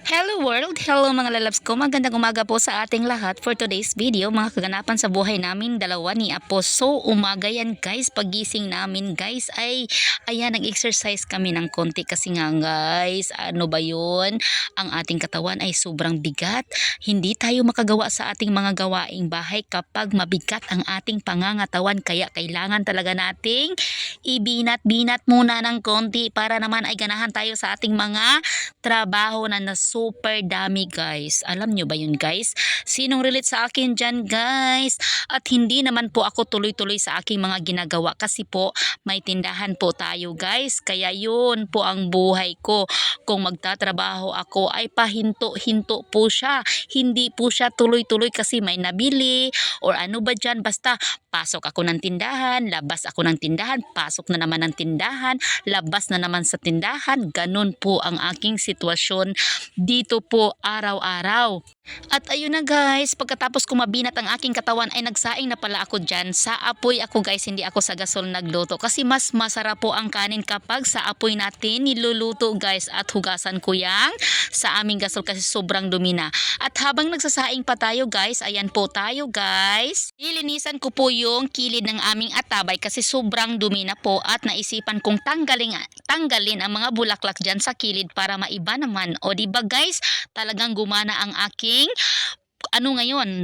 Hello world! Hello mga lalabs ko! Magandang umaga po sa ating lahat for today's video. Mga kaganapan sa buhay namin, dalawa ni Apo. So umaga yan guys, pagising namin guys ay ayan, nag-exercise kami ng konti kasi nga guys, ano ba yun? Ang ating katawan ay sobrang bigat. Hindi tayo makagawa sa ating mga gawaing bahay kapag mabigat ang ating pangangatawan. Kaya kailangan talaga nating ibinat-binat muna ng konti para naman ay ganahan tayo sa ating mga trabaho na super dami guys. Alam nyo ba yun guys? Sinong relate sa akin dyan guys? At hindi naman po ako tuloy-tuloy sa aking mga ginagawa kasi po may tindahan po tayo guys. Kaya yun po ang buhay ko. Kung magtatrabaho ako ay pahinto-hinto po siya. Hindi po siya tuloy-tuloy kasi may nabili or ano ba dyan. Basta pasok ako ng tindahan, labas ako ng tindahan, pasok na naman ng tindahan, labas na naman sa tindahan. Ganun po ang aking sitwasyon dito po araw-araw. At ayun na guys, pagkatapos ko mabinat ang aking katawan ay nagsaing na pala ako dyan. Sa apoy ako guys, hindi ako sa gasol nagluto. Kasi mas masarap po ang kanin kapag sa apoy natin niluluto guys. At hugasan ko yang sa aming gasol kasi sobrang dumi na. At habang nagsasaing pa tayo guys, ayan po tayo guys. Nilinisan ko po yung kilid ng aming atabay kasi sobrang dumi na po. At naisipan kong tanggalin ang mga bulaklak dyan sa kilid para maiba naman. O diba guys, talagang gumana ang aking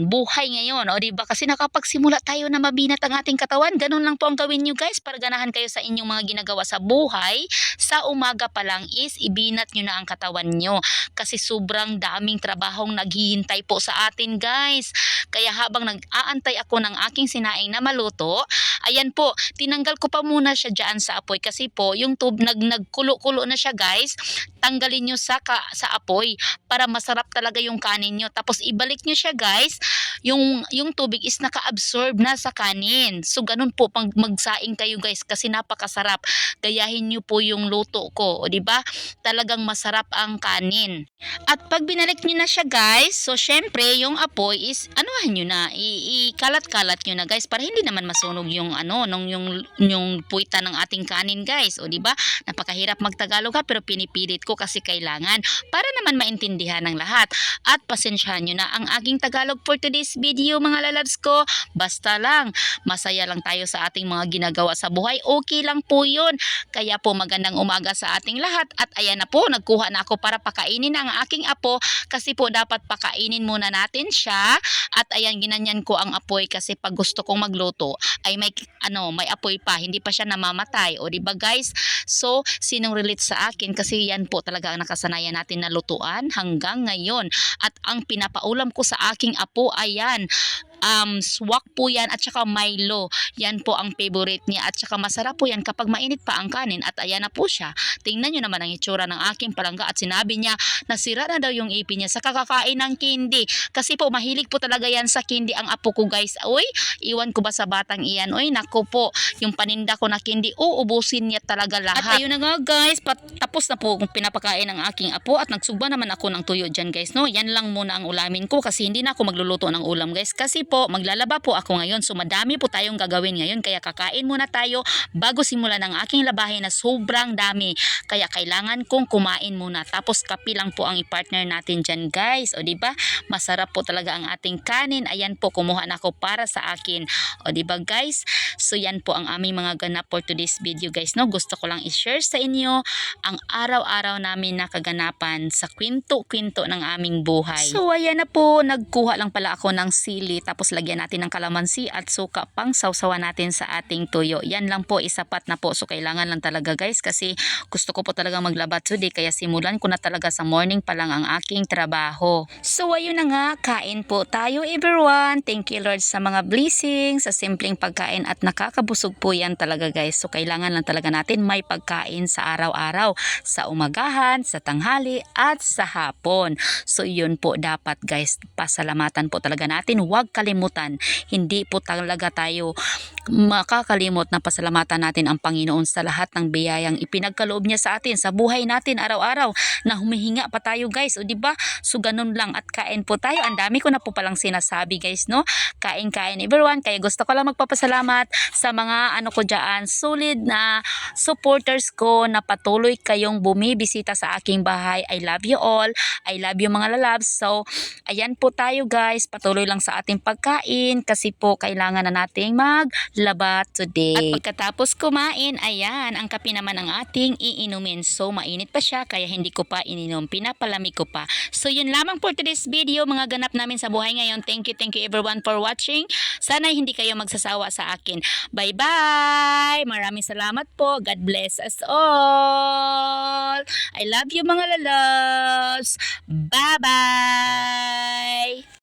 buhay ngayon. O diba kasi nakapagsimula tayo na mabinat ang ating katawan, ganun lang po ang gawin nyo guys para ganahan kayo sa inyong mga ginagawa sa buhay. Sa umaga pa lang is ibinat nyo na ang katawan nyo kasi sobrang daming trabahong naghihintay po sa atin guys. Kaya habang nag-aantay ako ng aking sinaing na maluto, ayan po, tinanggal ko pa muna siya dyan sa apoy kasi po yung nagkulo-kulo na siya guys. Tanggalin nyo sa apoy para masarap talaga yung kanin nyo. Tapos ibalik nyo siya guys, yung tubig is naka-absorb na sa kanin. So ganun po pag magsaing kayo guys kasi napakasarap. Gayahin nyo po yung luto ko, o diba? Talagang masarap ang kanin. At pag binalik nyo na siya guys, so syempre yung apoy is anuhan nyo na, ikalat-kalat nyo na guys para hindi naman masunog yung yung puwitan ng ating kanin guys. O diba? Napakahirap magtagalog ha, pero pinipilit ko kasi kailangan para naman maintindihan ng lahat. At pasensyahan nyo na ang aking Tagalog for today's video mga lalabs ko. Basta lang, masaya lang tayo sa ating mga ginagawa sa buhay. Okay lang po yun. Kaya po magandang umaga sa ating lahat. At ayan na po, nagkuha na ako para pakainin ang aking apo kasi po dapat pakainin muna natin siya. At ayan, ginanyan ko ang apoy kasi pag gusto kong magluto ay may apoy pa, hindi pa siya namamatay. O diba guys? So, sinong relate sa akin kasi yan po talaga ang nakasanayan natin na lutuan hanggang ngayon. At ang pinapaulam ko sa aking apo ayan, swak po yan at saka Milo. Yan po ang favorite niya at saka masarap po yan kapag mainit pa ang kanin. At ayan na po siya. Tingnan nyo naman ang itsura ng aking palangga at sinabi niya nasira na daw yung ipin niya sa kakakain ng candy. Kasi po mahilig po talaga yan sa candy ang apo ko guys. Uy, iwan ko ba sa batang iyan? Uy, naku po, yung paninda ko na candy, uubusin niya talaga lahat. At ayun na nga guys, tapos na po kung pinapakain ng aking apo at nagsugba naman ako ng tuyo dyan guys. No, yan lang muna ang ulamin ko kasi hindi na ako magluluto ng ulam guys. Kasi po, maglalaba po ako ngayon. So madami po tayong gagawin ngayon. Kaya kakain muna tayo bago simulan ng aking labahin na sobrang dami. Kaya kailangan kong kumain muna. Tapos kape lang po ang i-partner natin dyan guys. O diba? Masarap po talaga ang ating kanin. Ayan po, kumuha na ako para sa akin. O diba guys? So yan po ang aming mga ganap for today's video guys. No? Gusto ko lang i-share sa inyo ang araw-araw namin na kaganapan sa kwento-kwento ng aming buhay. So ayan na po, nagkuha lang pala ako ng sili. Tapos lagyan natin ng kalamansi at suka pang sausawan natin sa ating tuyo. Yan lang po, isapat na po. So kailangan lang talaga guys kasi gusto ko po talaga maglaba today. Kaya simulan ko na talaga sa morning pa lang ang aking trabaho. So ayun na nga, kain po tayo everyone. Thank you Lord sa mga blessings, sa simpleng pagkain at nakakabusog po yan talaga guys. So kailangan lang talaga natin may pagkain sa araw-araw. Sa umagahan, sa tanghali at sa hapon. So yun po dapat guys, pasalamatan po talaga natin. Huwag kalimutan, hindi po talaga tayo makakalimot na pasalamatan natin ang Panginoon sa lahat ng biyayang ipinagkaloob niya sa atin sa buhay natin araw-araw na humihinga pa tayo guys. O diba? So ganun lang at kain po tayo. Ang dami ko na po palang sinasabi guys, no? Kain-kain everyone. Kaya gusto ko lang magpapasalamat sa mga ko dyan, solid na supporters ko na patuloy kayong bumibisita sa aking bahay. I love you all. I love you mga lalabs. So ayan po tayo guys. Patuloy lang sa ating pagkain kasi po kailangan na nating maglaba today. At pagkatapos kumain, ayan, ang kape naman ang ating iinumin. So mainit pa siya kaya hindi ko pa ininom. Pinapalamig ko pa. So yun lamang for today's video, mga ganap namin sa buhay ngayon. Thank you everyone for watching. Sana hindi kayo magsasawa sa akin. Bye-bye! Maraming salamat po. God bless us all. I love you mga lalabs. Bye-bye!